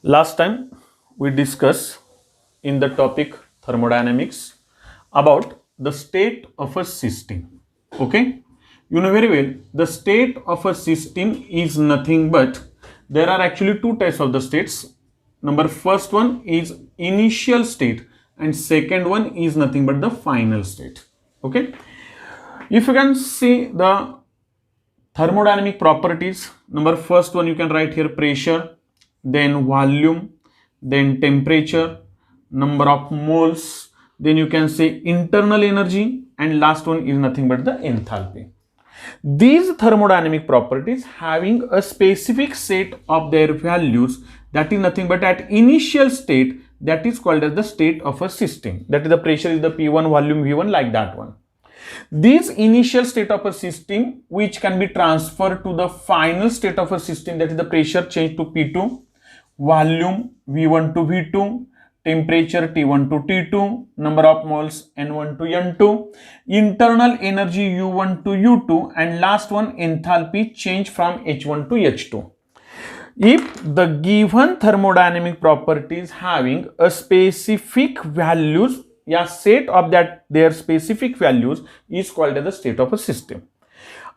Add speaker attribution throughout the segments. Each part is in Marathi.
Speaker 1: Last time we discussed in the topic thermodynamics about the state of a system. Okay, you know very well the state of a system is nothing but there are actually two types of the states. Number first one is initial state and second one is nothing but the final state. Okay, if you can see the thermodynamic properties, number first one you can write here pressure, then volume, then temperature, number of moles, then you can say internal energy, and last one is nothing but the enthalpy. These thermodynamic properties having a specific set of their values, that is nothing but at initial state, that is called as the state of a system. That is the pressure is the P1, volume V1, like that one. These initial state of a system which can be transferred to the final state of a system, that is the pressure change to P2, volume V1 to V2, temperature T1 to T2, number of moles N1 to N2, internal energy U1 to U2, and last one enthalpy change from H1 to H2. If the given thermodynamic properties having a specific values, या set of that their specific values is called as the state of a system.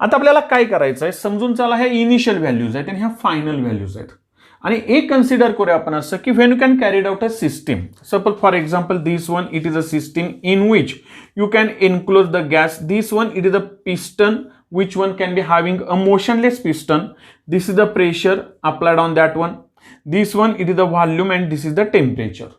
Speaker 1: आता आपल्याला काय करायचं आहे, समजून चला ह्या इनिशियल व्हॅल्यूज आहेत आणि ह्या फायनल व्हॅल्यूज आहेत आणि एक कन्सिडर करूया आपण असं की when you can carried out a system, suppose for example this one it is a system in which you can enclose the gas. This one it is a piston which one can be having a motionless piston. This is the pressure applied on that one. This one it is the volume and this is the temperature.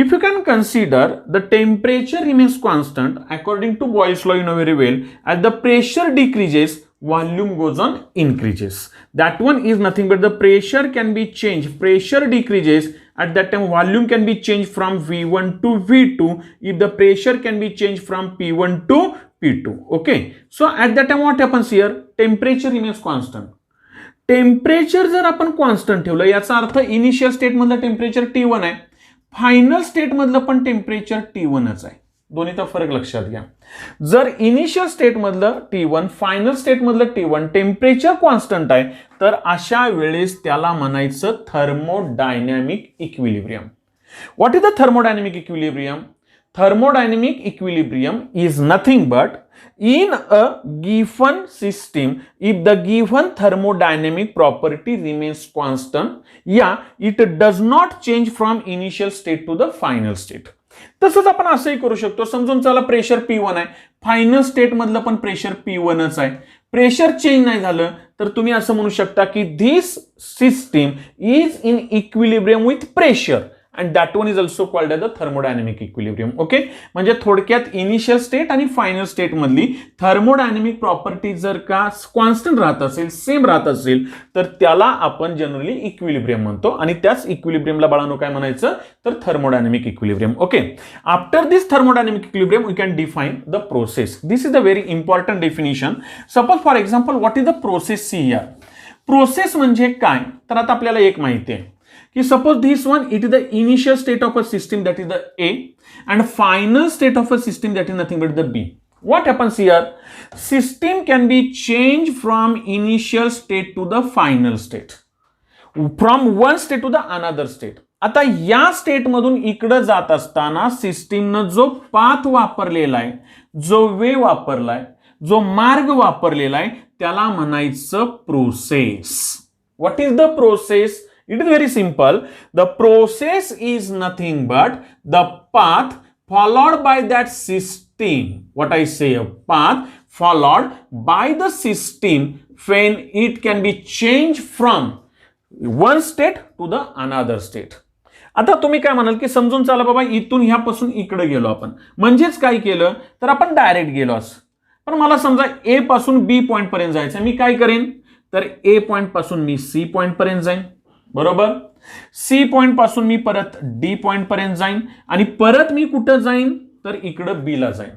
Speaker 1: If you can consider the temperature remains constant according to Boyle's law, you know very well, as the pressure decreases, volume goes on increases. That one is nothing but the pressure can be changed. Pressure decreases, at that time volume can be changed from V1 to V2 if the pressure can be changed from P1 to P2. Okay, so at that time what happens here? Temperature remains constant. Temperature जर आपण कॉन्स्टंट ठेवलं याचा अर्थ इनिशियल स्टेट मधलं टेम्परेचर T1 आहे, फायनल स्टेट मधलं पण टेम्परेचर T1च आहे. दोन्हीचा फरक लक्षात घ्या. जर इनिशियल स्टेट मधलं T1, फायनल स्टेट मधलं T1 टेम्परेचर कॉन्स्टंट आहे तर अशा वेळेस त्याला म्हणायचं thermodynamic equilibrium. What is the thermodynamic equilibrium? Thermodynamic equilibrium is nothing but in a given system if the given thermodynamic property remains constant, it does not change from initial state to the final state. तसंच आपण असंही करू शकतो, समजून चला प्रेशर P1 आहे, फायनल स्टेट मधलं पण प्रेशर P1च आहे, प्रेशर चेंज नाही झालं तर तुम्ही असं म्हणू शकता की this system is in equilibrium with pressure and that one is also called as the thermodynamic equilibrium. Okay, म्हणजे थोडक्यात इनिशियल स्टेट आणि फायनल स्टेट मधली थर्मोडायनॅमिक प्रॉपर्टी जर का कॉन्स्टंट राहत असेल, सेम राहत असेल तर त्याला आपण जनरली इक्विलिब्रियम म्हणतो आणि त्याच इक्विलिब्रियमला बाळांनो काय म्हणायचं तर thermodynamic equilibrium. Okay, after this thermodynamic equilibrium we can define the process. This is the very important definition. Suppose for example what is the process? See here. Process म्हणजे काय तर आता आपल्याला एक माहिती आहे कि suppose this one it is the initial state of a system, that is the A, and final state of a system, that is nothing but the B. What happens here? System can be changed from initial state to the final state, from one state to the another state. आता या स्टेट मधून इकडे जात असताना सिस्टीमनं जो पाथ वापरलेला आहे, जो वे वापरलाय, जो मार्ग वापरलेला आहे त्याला म्हणायचं process. What is the process? It is very simple. The process is nothing but the path followed by that system. What I say, a path followed by the system when it can be changed from one state to the another state. आता तुम्ही काय म्हणाल की समजून चला बाबा इथून ह्यापासून इकडे गेलो आपण, म्हणजेच काय केलं तर आपण डायरेक्ट गेलो असं. पण मला समजा ए पासून बी पॉइंट पर्यंत जायचं, मी काय करेन तर ए पॉइंट पासून मी सी पॉइंट पर्यंत जाईन, बरोबर. सी पॉइंट पासून मी परत डी पॉइंट पर्यंत जाईन आणि परत मी कुठं जाईन तर इकडं बी ला जाईन.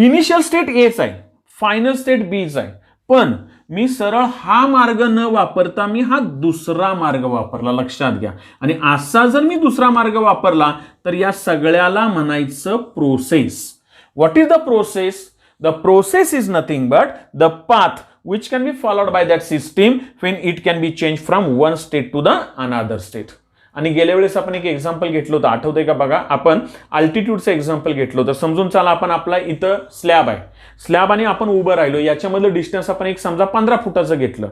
Speaker 1: इनिशियल स्टेट एच आहे, फायनल स्टेट बीच आहे, पण मी सरळ हा मार्ग न वापरता मी हा दुसरा मार्ग वापरला, लक्षात घ्या. आणि असा जर मी दुसरा मार्ग वापरला तर या सगळ्याला म्हणायचं process. What is the process? The process is nothing but the path which can be followed by that system when it can be changed from one state to the another state. आणि गेल्या वेळेस आपण एक एक्झाम्पल घेतलं होतं, आठवतंय का बघा, आपण अल्टिट्यूडचं एक्झाम्पल घेतलं होतं. समजून चला, आपण आपला इथं स्लॅब आहे, स्लॅब आणि आपण उभं राहिलो, याच्यामधलं डिस्टन्स आपण एक समजा 15 फुटाचं घेतलं,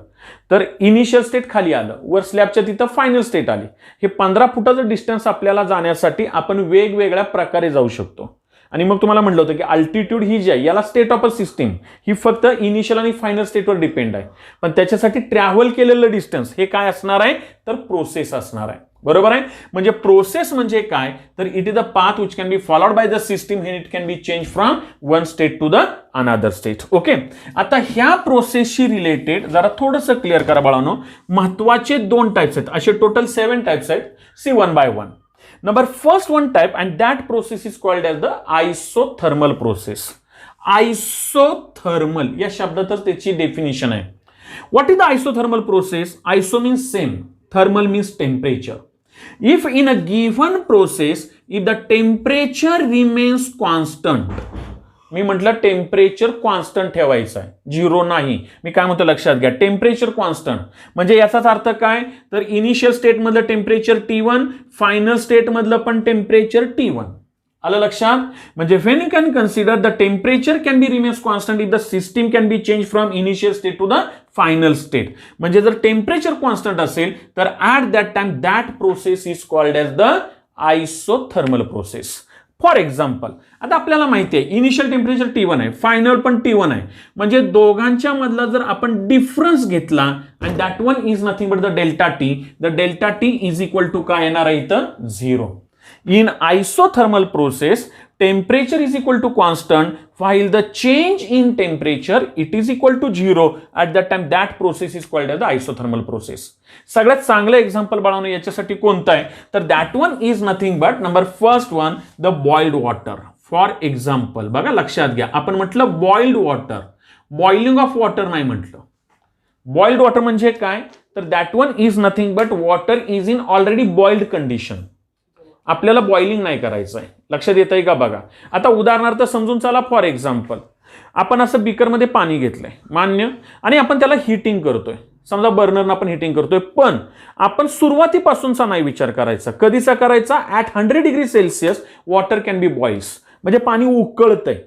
Speaker 1: तर इनिशियल स्टेट खाली आलं, वर स्लॅबच्या तिथं फायनल स्टेट आली. हे 15 फुटाचं डिस्टन्स आपल्याला जाण्यासाठी आपण वेगवेगळ्या प्रकारे जाऊ शकतो. आणि मग तुम्हाला म्हटलं होतं की अल्टिट्यूड ही जी आहे याला स्टेट ऑफ अ सिस्टीम ही फक्त इनिशियल आणि फायनल स्टेटवर डिपेंड आहे, पण त्याच्यासाठी ट्रॅव्हल केलेलं डिस्टन्स हे काय असणार आहे, तर प्रोसेस असणार आहे. बरोबर आहे. म्हणजे प्रोसेस म्हणजे काय, तर it is the path which can be followed by the system when it can be change from one state to the another state. Okay, आता ह्या प्रोसेसशी रिलेटेड जरा थोडंसं क्लिअर करा बाळांनो. महत्वाचे 2 टाइप्स आहेत, असे टोटल 7 टाइप्स आहेत. See one by one. Number first one type, and that process is called as the isothermal process. Isothermal या शब्दातच त्याची डेफिनेशन आहे. What is the isothermal process? Iso means same, thermal means temperature. If in a given process, if the temperature remains constant, मी म्हटलं टेम्परेचर कॉन्स्टंट ठेवायचं आहे, 0 नाही. मी काय म्हणतो लक्षात घ्या, टेम्परेचर कॉन्स्टंट म्हणजे याचाच अर्थ काय, तर इनिशियल स्टेट मधलं टेम्परेचर T1, फायनल स्टेट मधलं पण टेम्परेचर T1. आलं लक्षात. म्हणजे when you can consider the temperature can be remains constant if the system can be change from initial state to the final state. म्हणजे जर टेम्परेचर कॉन्स्टंट असेल तर at that time that process is called as the isothermal process. For example, आता आपल्याला माहिती आहे इनिशियल टेम्परेचर T1 आहे, फायनल पण T1 आहे, म्हणजे दोघांच्या मधला जर आपण डिफरन्स घेतला आणि that one is nothing but the delta T, the delta T is equal to काय येणार आहे इथं 0. In isothermal process, temperature is equal to constant, while the change in temperature it is equal to 0. At that time, that process is called as the isothermal process. सगळ्यात चांगलं एक्झाम्पल बाळांनो याच्यासाठी कोणतं आहे, तर that one is nothing but number first one the boiled water. For example बघा, लक्षात घ्या, आपण म्हटलं boiled water, boiling of water नाही म्हटलं. बॉइल्ड वॉटर म्हणजे काय, तर that one is nothing but water is in already boiled condition. आपल्याला बॉइलिंग नाही करायचं आहे. लक्षात येत आहे का बघा. आता उदाहरणार्थ समजून चला, फॉर एक्झाम्पल आपण असं बिकरमध्ये पाणी घेतलंय, मान्य, आणि आपण त्याला हिटिंग करतोय, समजा बर्नरनं आपण हिटिंग करतोय, पण आपण सुरुवातीपासूनचा नाही विचार करायचा. कधीचा करायचा, at 100 degree Celsius water can be boils, म्हणजे पाणी उकळतंय.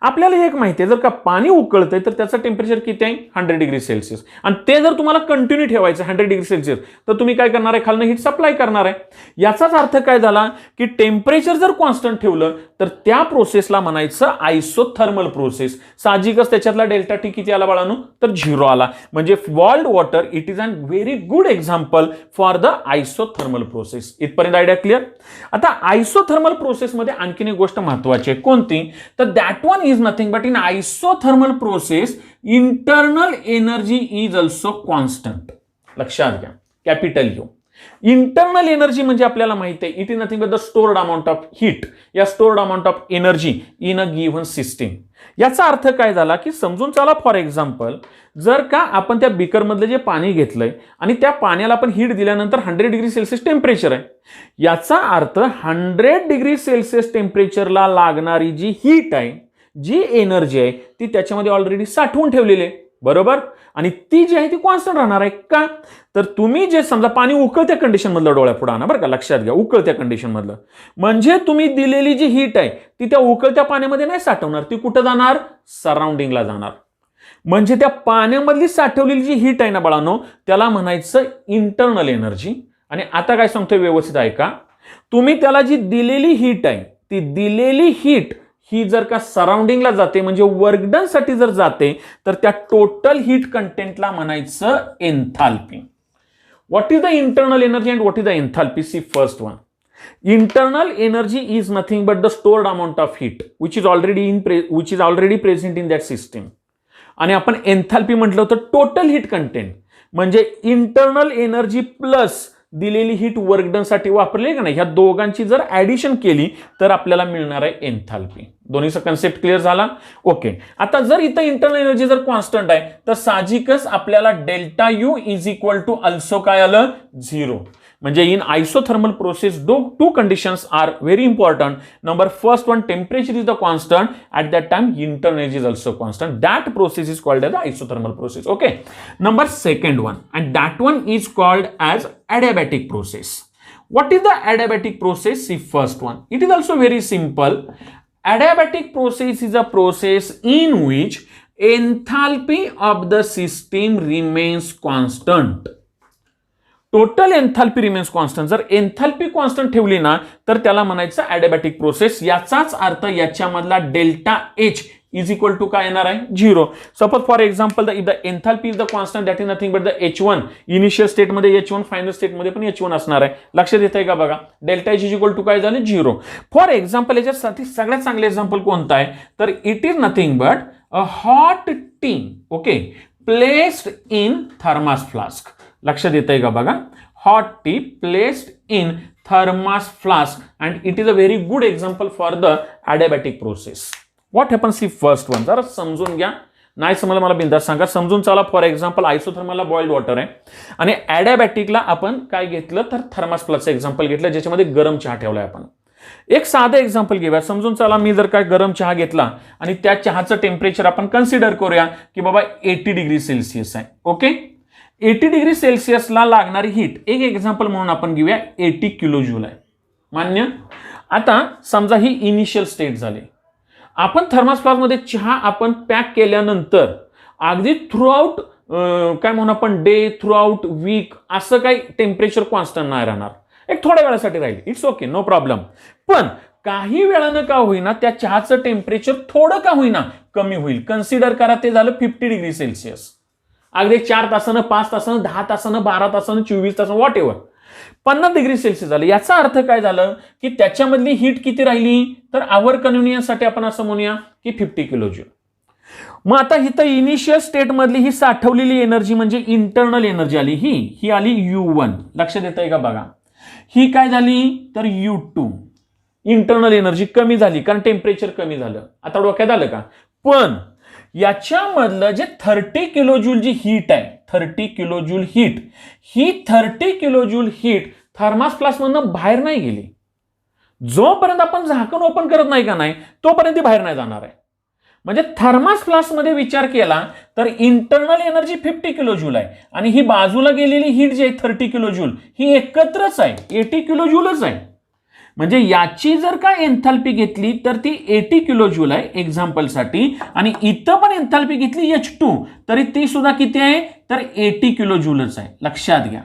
Speaker 1: आपल्याला एक माहिती आहे, जर का पाणी उकळतंय तर त्याचं टेम्परेचर किती आहे, 100 डिग्री सेल्सिअस, आणि ते जर तुम्हाला कंटिन्यू ठेवायचं 100 डिग्री सेल्सिअस, तर तुम्ही काय करणार आहे, खालनं हीट सप्लाय करणार आहे. याचाच अर्थ काय झाला की टेम्परेचर जर कॉन्स्टंट ठेवलं तर त्या प्रोसेसला म्हणायचं आयसोथर्मल प्रोसेस. साहजिकच त्याच्यातला डेल्टा टी किती आला बाळांनो, तर 0 आला. म्हणजे boiled water it is an very good example for the isothermal process. इथपर्यंत आयडिया क्लिअर. आता आयसोथर्मल प्रोसेसमध्ये आणखीन एक गोष्ट महत्वाची आहे, कोणती, तर that one is nothing but in isothermal process internal energy is also constant. लक्षात घ्या, कॅपिटल U. इंटरनल एनर्जी म्हणजे आपल्याला माहिती आहे it is nothing but the stored amount of heat या stored amount of energy in a given system. याचा अर्थ काय झाला की समजून चला, फॉर एक्झाम्पल जर का आपण त्या बीकर मधलं जे पाणी घेतलंय आणि त्या पाण्याला आपण हीट दिल्यानंतर 100 डिग्री सेल्सिअस टेम्परेचर आहे, याचा अर्थ 100 डिग्री सेल्सिअस टेम्परेचरला लागणारी जी हीट आहे, जी एनर्जी आहे, ती त्याच्यामध्ये ऑलरेडी साठवून ठेवलेली आहे. बरोबर, आणि ती जी आहे ती कॉन्स्टंट राहणार आहे. का, तर तुम्ही जे समजा पाणी उकळत्या कंडिशन मधलं डोळ्यापुढे आणा बरं का, लक्षात घ्या, उकळत्या कंडिशन मधलं, म्हणजे तुम्ही दिलेली जी हीट आहे ती त्या उकळत्या पाण्यामध्ये नाही साठवणार, ती कुठं जाणार, सराउंडिंगला जाणार. म्हणजे त्या पाण्यामधली साठवलेली जी हीट आहे ना बाळांनो, त्याला म्हणायचं इंटरनल एनर्जी. आणि आता काय सांगतोय व्यवस्थित ऐका, तुम्ही त्याला जी दिलेली हीट आहे, ती दिलेली हीट ही जर का सराउंडिंगला जाते म्हणजे वर्क डन साठी जर जाते, तर त्या टोटल हीट कंटेंटला म्हणायचं enthalpy. What is the internal energy and what is the enthalpy? See first one, internal energy is nothing but the stored amount of heat which is already present in that system. आणि आपण एन्थाल्पी म्हटलं होतं टोटल हीट कंटेंट, म्हणजे इंटरनल एनर्जी प्लस दिलेली हीट वर्क डन साठी वापरली का नाही, ह्या दोघांची जर ऍडिशन केली तर आपल्याला मिळणार आहे एन्थाल्पी. दोन्हीचा कन्सेप्ट क्लिअर झाला. ओके, आता जर इथं इंटरनल एनर्जी जर कॉन्स्टंट आहे तर साहजिकच आपल्याला delta U is equal to also काय आलं, 0. म्हणजे in isothermal process two conditions are very important. Number first one, temperature is the constant, at that time internal energy is also constant. That process is called as isothermal process. Okay, number second one, and that one is called as adiabatic process. What is the adiabatic process? See first one. It is also very simple. Adiabatic process is a process in which enthalpy of the system remains constant. Total enthalpy remains constant. जर एन्थाल्पी कॉन्स्टंट ठेवली ना तर त्याला म्हणायचं ॲडियाबॅटिक प्रोसेस. याचाच अर्थ याच्यामधला delta H is equal to काय येणार आहे? 0. Suppose for example if the enthalpy is the constant that is nothing but the H1. Initial स्टेटमध्ये H1, फायनल स्टेटमध्ये पण H1 असणार आहे. लक्षात येत आहे का बघा? Delta H is equal to काय झालं? 0. फॉर एक्झाम्पल याच्यासाठी सगळ्यात चांगलं एक्झाम्पल कोणतं आहे? तर it is nothing but a hot tea, okay, placed in thermos flask. लक्षात येत आहे का बघा? Hot tea placed in thermos flask and it is a very good example for the adiabatic process. What happens see first one. जरा समजून घ्या. नाही समजलं मला बिंदास सांगा. समजून चला. फॉर एक्झाम्पल आयसोथर्मलला बॉइल्ड वॉटर आहे आणि ॲडियाबॅटिकला आपण काय घेतलं तर थर्मास फ्लास्कचं एक्झाम्पल घेतलं ज्याच्यामध्ये गरम चहा ठेवलाय आपण. एक साधं एक्झाम्पल घेऊया. समजून चला. मी जर काय गरम चहा घेतला आणि त्या चहाचं टेम्परेचर आपण कन्सिडर करूया की बाबा 80 डिग्री सेल्सिअस आहे. ओके, 80 डिग्री सेल्सिअसला लागणारी हीट एक एक्झाम्पल म्हणून आपण घेऊया 80 किलो जूल आहे. मान्य? आता समजा ही इनिशियल स्टेट झाली. आपण थर्मास फ्लास्कमध्ये चहा आपण पॅक केल्यानंतर अगदी थ्रूआउट काय म्हणून आपण डे, थ्रूआउट वीक असं काही टेम्परेचर कॉन्स्टंट नाही राहणार. एक थोड्या वेळासाठी राहील. It's okay, no problem. पण काही वेळानं का होईना त्या चहाचं टेम्परेचर थोडं का होईना कमी होईल. कन्सिडर करा ते झालं 50 डिग्री सेल्सिअस. अगदी 4 तासानं, 5 तासानं, 10 तासानं, 12 तासानं, 24 तासानं, व्हॉट एव्हर 50 डिग्री सेल्सिअस झालं. याचा अर्थ काय झालं की त्याच्यामधली हीट किती राहिली तर आवर कन्व्हिनियन्ससाठी आपण असं म्हणूया की 50 किलो जूल. मग आता इथं इनिशियल स्टेट मधली ही साठवलेली एनर्जी म्हणजे इंटरनल एनर्जी आली. ही आली U1. लक्षात येत आहे का बघा? ही काय झाली तर U2. इंटरनल एनर्जी कमी झाली कारण टेम्परेचर कमी झालं. आता डोक्यात आलं का? पण याच्यामधलं जे 30 किलो जूल जी हीट आहे, 30 किलो जूल हीट, ही 30 किलो जूल हीट थर्मास फ्लास्कमधनं बाहेर नाही गेली. जोपर्यंत आपण झाकण ओपन करत नाही का नाही तोपर्यंत ती बाहेर नाही जाणार आहे. म्हणजे थर्मास फ्लास्कमध्ये विचार केला तर इंटरनल एनर्जी 50 किलो जूल आहे आणि ही बाजूला गेलेली हीट जी आहे 30 किलो जूल ही एकत्रच आहे, 80 किलो जूलच आहे. म्हणजे याची जर का एन्थाल्पी घेतली तर ती 80 किलो जूल आहे एक्झाम्पलसाठी आणि इथं पण एन्थाल्पी घेतली H2 तरी ती सुद्धा किती आहे तर 80 किलो जूलच आहे. लक्षात घ्या.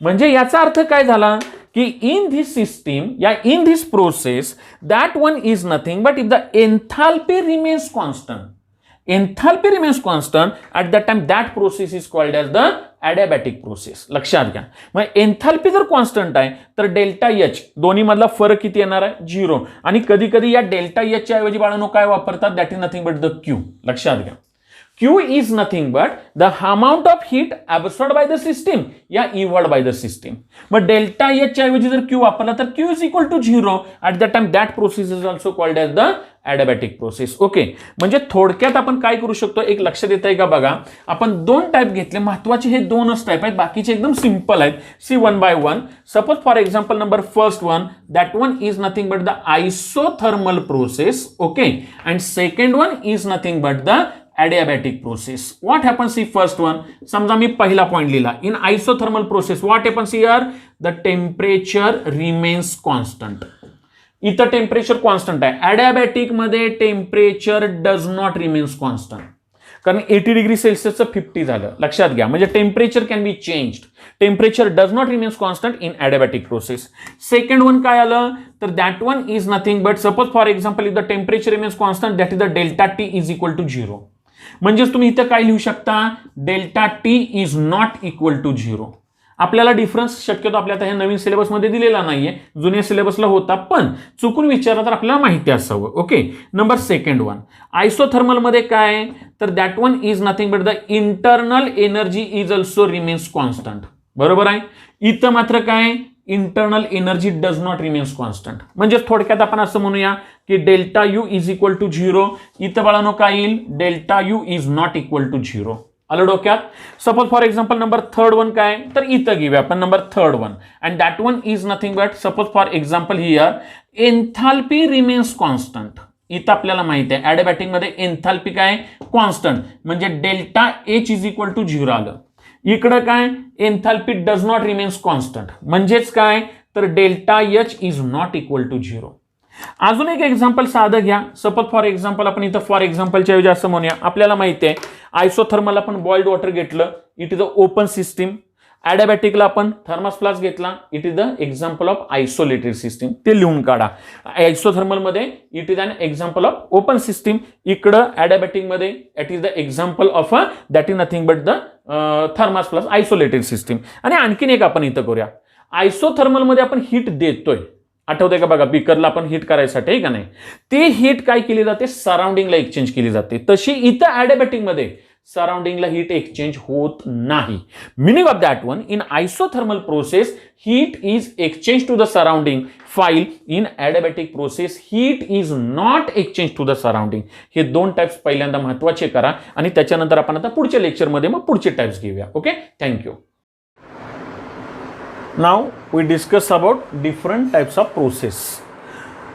Speaker 1: म्हणजे याचा अर्थ काय झाला की इन धिस सिस्टीम या in this process that one is nothing but if the enthalpy remains constant, enthalpy remains constant at that time that process is called as the adiabatic process. लक्षात घ्या. मग एन्थाल्पी जर कॉन्स्टंट आहे तर डेल्टा एच दोन्ही मधला फरक किती येणार आहे 0 आणि कधी कधी या डेल्टा एच च्या ऐवजी बाळांनो काय वापरतात that is nothing but the Q. लक्षात घ्या. Q is nothing but the amount of heat absorbed by the system या evolved by the system. मग डेल्टा एच च्या ऐवजी जर Q वापरला तर Q is equal to 0 at that time that process is also called as the adiabatic process. Okay, म्हणजे थोडक्यात आपण काय करू शकतो एक लक्षात येत आहे का बघा? आपण 2 टाइप घेतले. महत्वाचे हे 2च टाइप आहेत, बाकीचे एकदम सिंपल आहेत. See one by one. Suppose for example number first one that one is nothing but the isothermal process. Okay, and second one is nothing but the adiabatic process. What happens in first one? समजा मी पहिला पॉइंट लिहिला. In isothermal process what happens here? The temperature remains constant. इथं टेम्परेचर कॉन्स्टंट आहे. adiabatic मध्ये temperature does not remains constant कारण 80 डिग्री सेल्सिअसचं 50 झालं. लक्षात घ्या. म्हणजे temperature can be changed. Temperature does not remains constant in adiabatic process. Second one काय आलं तर that one is nothing but suppose for example if the temperature remains constant that is the delta T is equal to 0. म्हणजेच तुम्ही इथं काय लिहू शकता delta T is not equal to 0. आपल्याला डिफरन्स शक्यतो आपल्या ह्या नवीन सिलेबसमध्ये दिलेला नाहीये, जुन्या सिलेबसला होता पण चुकून विचारला तर आपल्याला माहिती असावं. Okay, number second one isothermal मध्ये काय तर that one is nothing but the internal energy is also remains constant. बरोबर आहे. इथं मात्र काय internal energy does not remains constant. म्हणजे थोडक्यात आपण असं म्हणूया की delta U is equal to 0. इथं बाळांनो काय येईल delta U is not equal to 0. आलं डोक्यात. Suppose for example number third one काय तर इथं घेऊया आपण number third one and that one is nothing but suppose for example here enthalpy remains constant. इथं आपल्याला माहिती आहे adiabatic मध्ये एन्थाल्पी काय कॉन्स्टंट म्हणजे delta H is equal to 0 आलं. इकडं काय enthalpy does not remains constant म्हणजेच काय तर delta H is not equal to 0. अजून एक एक्झाम्पल साधं घ्या. सपोज फॉर एक्झाम्पल आपण इथं फॉर एक्झाम्पलच्या ऐवजी असं म्हणूया, आपल्याला माहिती आहे आयसोथर्मल आपण बॉइल्ड वॉटर घेतलं, it is a open system. ॲडिबॅटिकला आपण थर्मास फ्लास्क घेतला, it is the example of isolated system. ते लिहून काढा. आयसोथर्मलमध्ये it is an example of open system, इकडं ॲडिबॅटिकमध्ये it is the example of that is nothing but the thermos flask isolated system. आणि आणखीन एक आपण इथं करूया. आयसोथर्मलमध्ये आपण हीट देतोय, आठवतंय का बघा, बीकरला आपण हीट करायसाठी आहे का नाही, ती हीट काय केली जाते, सराउंडिंगला एक्सचेंज केली जाते. तशी इथं ॲडिबॅटिकमध्ये सराउंडिंगला हीट एक्सचेंज होत नाही. Meaning of that one, in isothermal process heat is exchange to the surrounding, while in adiabatic process heat is not exchange to the surrounding. हे दोन टाइप्स पहिल्यांदा महत्वाचे करा आणि त्याच्यानंतर आपण आता पुढच्या लेक्चरमध्ये मग पुढचे टाइप्स घेऊया. Okay, thank you. Now we discuss about different types of process.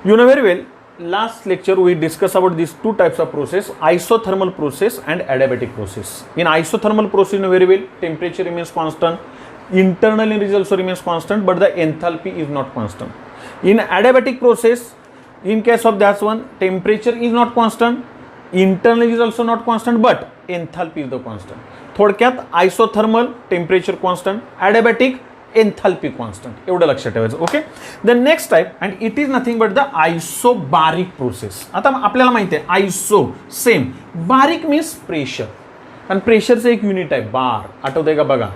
Speaker 1: You know very well, last lecture we discussed about these two types of process, isothermal process and adiabatic process. In isothermal process, you know very well, temperature remains constant, internal energy also remains constant, but the enthalpy is not constant. In adiabatic process, in case of that one, temperature is not constant, internal is also not constant, but enthalpy is the constant. थोडक्यात isothermal temperature constant, adiabatic enthalpy constant, एवढं लक्षात ठेवायचं. Okay, the next type and it is nothing but the isobaric process. आता आपल्याला माहिती आहे iso same, baric means pressure, आणि प्रेशरचं एक युनिट आहे बार. आठवतंय का बघा,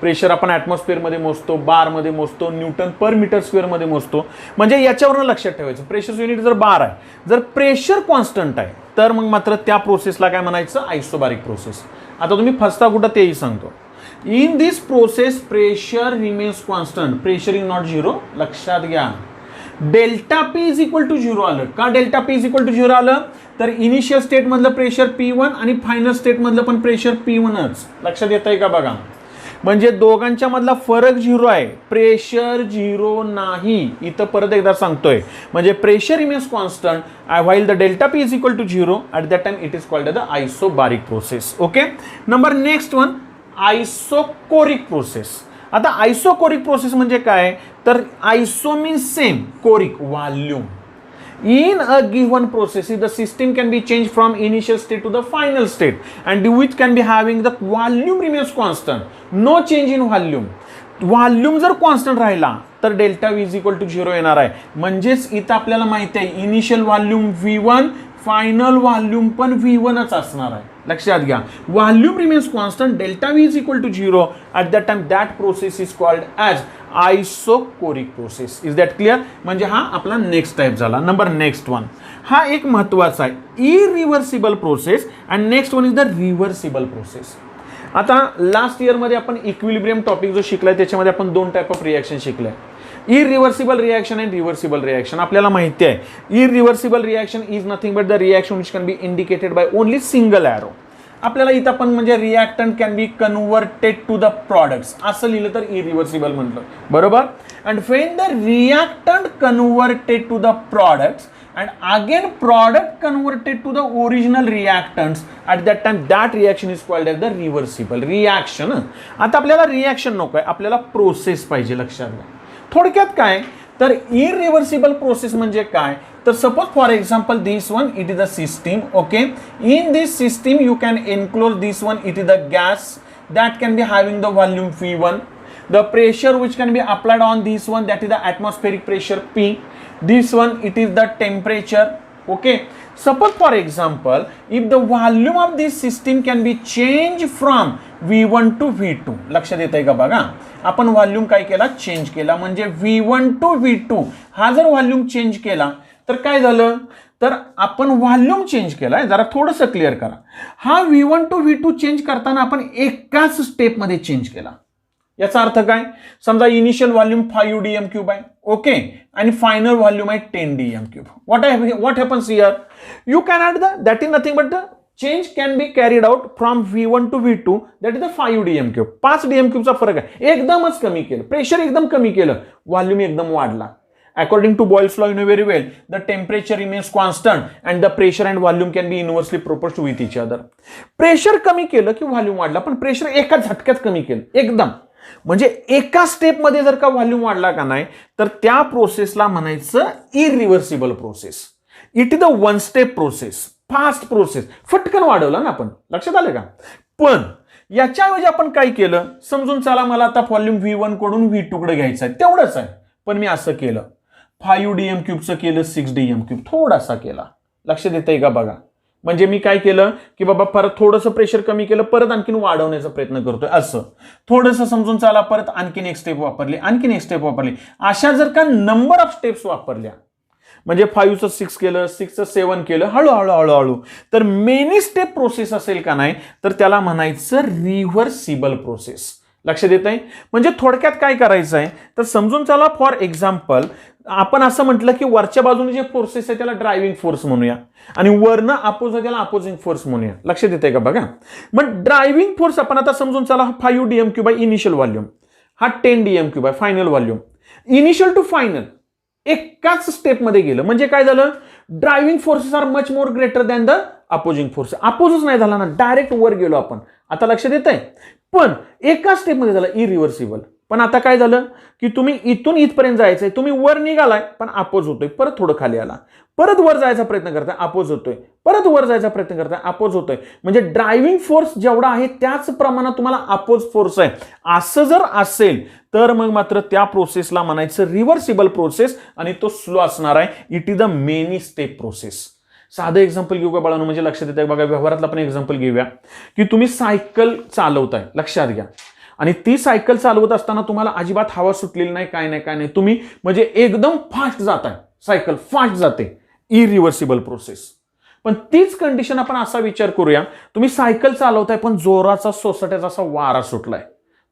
Speaker 1: प्रेशर आपण ॲटमॉस्फिअरमध्ये मोजतो, बारमध्ये मोजतो, न्यूटन पर मीटर स्क्वेअरमध्ये मोजतो. म्हणजे याच्यावरून लक्षात ठेवायचं, प्रेशरचं युनिट जर बार आहे, जर प्रेशर कॉन्स्टंट आहे तर मग मात्र त्या प्रोसेसला काय म्हणायचं, आयसोबारिक प्रोसेस. आता तुम्ही फसता कुठं तेही सांगतो. In this process pressure remains constant, pressure is not zero. लक्षात घ्या, delta P is equal to 0 आलं. का delta P is equal to 0 आलं, तर इनिशियल स्टेट मधलं प्रेशर P1 आणि फायनल स्टेट मधलं पण प्रेशर P1च. लक्षात येत आहे का बघा, म्हणजे दोघांच्या मधला फरक 0 आहे, प्रेशर 0 नाही. इथं परत एकदा सांगतोय, म्हणजे pressure remains constant while the delta P is equal to 0. At that time it is called the isobaric process. Okay, number next one, isochoric process. आता आयसोकोरिक प्रोसेस म्हणजे काय, तर iso means same, choric volume. In a given process, the system can be changed from initial state to the final state, and which can be having the volume remains constant, no change in volume. Volume जर कॉन्स्टंट राहिला तर delta V is equal to 0 येणार आहे. म्हणजेच इथं आपल्याला माहिती आहे initial volume V1, final volume पण V1च असणार आहे. लक्षात घ्या, volume remains constant, delta V is equal to 0. At that time that process is called as isochoric process. Is that clear? म्हणजे हा आपला नेक्स्ट टाइप झाला. नंबर नेक्स्ट वन, हा एक महत्वाचा आहे, irreversible process, and next one is the reversible process. आता लास्ट इयरमध्ये आपण इक्विलिब्रियम टॉपिक जो शिकलाय त्याच्यामध्ये आपण दोन टाइप ऑफ रिॲक्शन शिकलाय, irreversible reaction and reversible reaction. आपल्याला माहिती आहे irreversible reaction is nothing but the reaction which can be indicated by only single arrow. आपल्याला इथं पण म्हणजे reactant can be converted to the products असं लिहिलं तर इरिव्हर्सिबल म्हटलं, बरोबर. And when the reactant converted to the products and again product converted to the original reactants, at that time that reaction is called as the reversible reaction. आता आपल्याला रिॲक्शन नको आहे, आपल्याला प्रोसेस पाहिजे. लक्षात घ्या, थोडक्यात काय तर इरिव्हर्सिबल प्रोसेस म्हणजे काय, तर suppose for example this one it is a system. Okay, in this system you can enclose this one, it is the gas that can be having the volume V1, the pressure which can be applied on this one, that is the atmospheric pressure P. This one it is the temperature. Okay, suppose for example if the volume of this system can be changed from V1 to V2. लक्षात येतंय का बघा, आपण व्हॉल्यूम काय केला, चेंज केला. म्हणजे V1 to V2 हा जर व्हॉल्यूम चेंज केला तर काय झालं, तर आपण व्हॉल्यूम चेंज केलाय. जरा थोडंसं क्लिअर करा, हा V1 to V2 चेंज करताना आपण एकाच स्टेपमध्ये चेंज केला. याचा अर्थ काय, समजा इनिशियल व्हॉल्यूम 5 dm³ आहे, ओके, आणि फायनल व्हॉल्यूम आहे 10 dm³. What happens here, you can add that is nothing but the change can be carried out from V1 to V2, that is the 5 dm³. 5 dm³ फरक आहे, एकदमच कमी केलं, प्रेशर एकदम कमी केलं, व्हॉल्यूम एकदम वाढला. According to Boyle's law, you know very well, the temperature remains constant and the pressure and volume can be inversely proportional with each other. Pressure कमी केलं की व्हॉल्यूम वाढला, पण प्रेशर एका झटक्यात कमी केलं एकदम. म्हणजे एका स्टेपमध्ये जर का व्हॉल्यूम वाढला का नाही तर त्या प्रोसेसला म्हणायचं irreversible process. It is the one step process, fast process. फटकन वाढवलं ना आपण, लक्षात आलं का. पण याच्याऐवजी आपण काय केलं, समजून चला मला आता व्हॉल्यूम V1 कडून V2 कडे घ्यायचं आहे, तेवढंच आहे. पण मी असं केलं, 5 DM क्यूबचं केलं 6 DM क्यूब, थोडासा केला. लक्षात येतंय का बघा. म्हणजे मी काय केलं की बाबा परत थोडंसं प्रेशर कमी केलं, परत आणखीन वाढवण्याचा प्रयत्न करतोय. असं थोडंसं समजून चला, परत आणखीन एक स्टेप वापरली, आणखीन एक स्टेप वापरली. अशा जर का नंबर ऑफ स्टेप्स वापरल्या, म्हणजे 5चं 6 केलं, 6चं 7 केलं, हळूहळू हळूहळू, तर मेनी स्टेप प्रोसेस असेल का नाही तर त्याला म्हणायचं रिव्हर्सिबल प्रोसेस. लक्षात येत आहे. म्हणजे थोडक्यात काय करायचं आहे तर समजून चला, फॉर एक्झाम्पल आपण असं म्हटलं की वरच्या बाजूने जे फोर्सेस आहे त्याला ड्रायव्हिंग फोर्स म्हणूया आणि वरनं अपोज त्याला अपोजिंग फोर्स म्हणूया. लक्षात येते का बघा. मग ड्रायव्हिंग फोर्स आपण आता समजून चला, 5 DM क्यूब आहे इनिशियल व्हॉल्यूम, हा 10 DM क्यूब आहे final volume. Initial to final एकाच स्टेपमध्ये गेलं म्हणजे काय झालं, driving forces are much more greater than the opposing force. अपोजच नाही झाला ना, डायरेक्ट वर गेलो आपण. आता लक्षात येत आहे. पण एका स्टेपमध्ये झालं इरिव्हर्सिबल. पण आता काय झालं की तुम्ही इथून इथपर्यंत जायचंय, तुम्ही वर निघालाय पण अपोज होतोय, परत थोडं खाली आला, परत वर जायचा प्रयत्न करताय अपोज होतोय, परत वर जायचा प्रयत्न करताय अपोज होतोय. म्हणजे ड्रायव्हिंग फोर्स जेवढा आहे त्याच प्रमाणात तुम्हाला अपोज फोर्स आहे. असं जर असेल तर मग मात्र त्या प्रोसेसला म्हणायचं रिव्हर्सिबल प्रोसेस आणि तो स्लो असणार आहे. It is the many step process. साधं एक्झाम्पल घेऊ का बाळांनो, म्हणजे लक्षात येतं बघा. व्यवहारातला पण एक्झाम्पल घेऊया की तुम्ही सायकल चालवताय, लक्षात घ्या, आणि ती सायकल चालवत असताना तुम्हाला अजिबात हवा सुटलेली नाही, काय नाही, तुम्ही म्हणजे एकदम फास्ट जाताय, सायकल फास्ट जाते, इरिव्हर्सिबल प्रोसेस. पण तीच कंडिशन आपण असा विचार करूया, तुम्ही सायकल चालवताय पण जोराचा सोसाट्याचा असा वारा सुटलाय.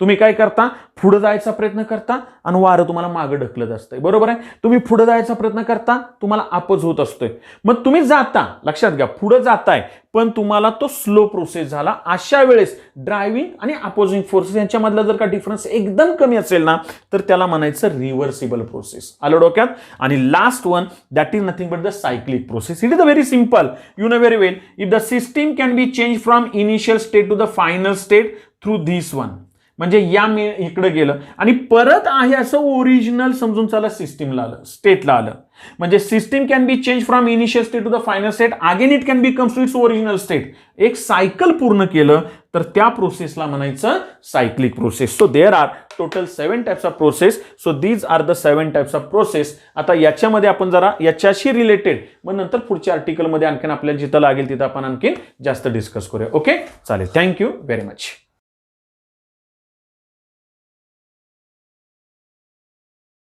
Speaker 1: तुम्ही काय करता, पुढे जायचा प्रयत्न करता आणि वारं तुम्हाला मागे ढकलत असतंय, बरोबर आहे. तुम्ही पुढे जायचा प्रयत्न करता, तुम्हाला अपोज होत असतोय. मग तुम्ही जाता, लक्षात घ्या, पुढे जाताय पण तुम्हाला तो स्लो प्रोसेस झाला. अशा वेळेस ड्रायव्हिंग आणि अपोजिंग फोर्सेस यांच्यामधला जर का डिफरन्स एकदम कमी असेल ना तर त्याला म्हणायचं रिव्हर्सिबल प्रोसेस. आलं डोक्यात. आणि last one, that is nothing but the cyclic process. It is very simple, you know very well. If the system can be change from initial state to the final state through this one, म्हणजे या इकडे गेलं आणि परत आहे असं ओरिजिनल समजून चला सिस्टीमला आलं, स्टेटला आलं. म्हणजे system can be change from initial state to the final state, again it can be comes to its original state. एक सायकल पूर्ण केलं तर त्या प्रोसेसला म्हणायचं cyclic process. So there are total 7 types of process. So these are the 7 types of process. आता याच्यामध्ये आपण जरा याच्याशी रिलेटेड मग नंतर पुढच्या आर्टिकलमध्ये आणखीन आपल्याला जिथं लागेल तिथं आपण आणखीन जास्त डिस्कस करूया. ओके, चालेल. Thank you very much.